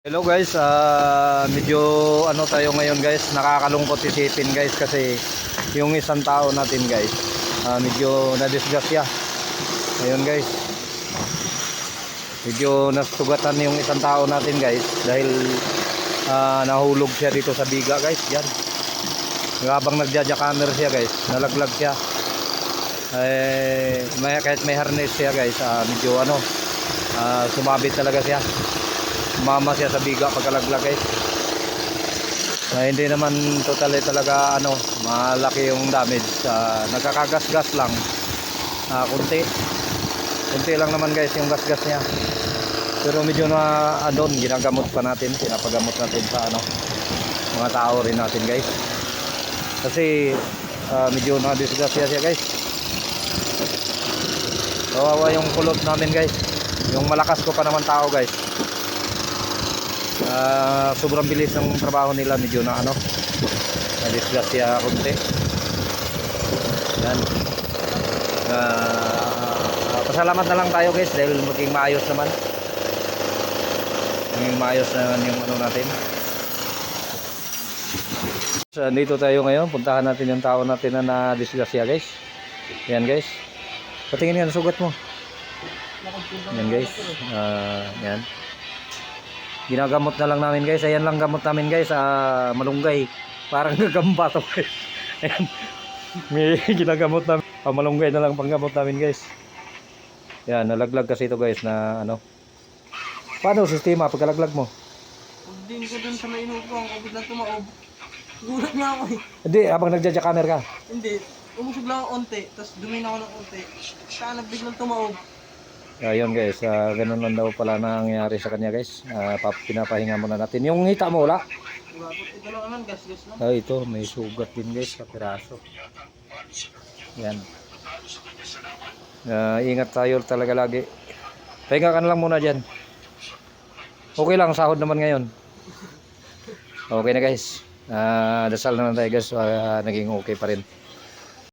Hello guys, medyo ano tayo ngayon guys, nakakalungkot isipin guys kasi yung isang tao natin guys, medyo nadisgrasya. Ayun guys, medyo nasugatan yung isang tao natin guys dahil nahulog siya dito sa biga guys. Yan, habang nagja-jackamer siya guys, nalaglag siya. Kahit may harness siya guys, medyo ano, sumabit talaga siya. Mama siya sa biga pagkalaglag guys. Hindi naman totally talaga ano, malaki yung damage. Nagkakagasgas lang. Kunti lang naman guys yung gasgas niya. Pero medyo na doon, ginagamot pa natin, pinapagamot natin sa ano, mga tao rin natin guys. Kasi medyo na-disgrasya siya guys. Kawawa yung kulot namin guys. Yung malakas ko pa naman tao guys. Sobrang bilis ng trabaho nila, medyo na ano, na-disgrasya konti. Yan. Pasalamat na lang tayo guys dahil maging maayos naman. Maging maayos naman yung ano natin. Dito tayo ngayon, puntahan natin yung tao natin na na-disgrasya guys. Yan guys. Patingin yan, sugat mo. Yan guys. Yan. Ginagamot na lang namin guys. Ayan lang gamot namin guys, malunggay. Parang gagamba to guys. Ayan. May ginagamot namin, malunggay na lang panggamot namin guys. Yan, nalaglag kasi ito guys na ano. Paano sistema pagkalaglag mo? Pagding ko dun sa may inupuan ko, biglang tumaob. Gulat nga ako eh. Hindi, habang nagja-jackamer ka. Hindi, umusog lang ako onte, tapos dumin ako ng onte. Saan biglang tumaob. Ayun guys, ganun lang daw pala nangyayari sa kanya guys. Pinapahinga muna natin. Yung hita mo wala? Ito lang naman, gas-gas lang. Ito, may sugat din guys sa piraso. Yan. Ingat tayo talaga lagi. Pahinga ka na lang muna dyan. Okay lang, sahod naman ngayon. Okay na guys. Dasal naman tayo guys, naging okay pa rin.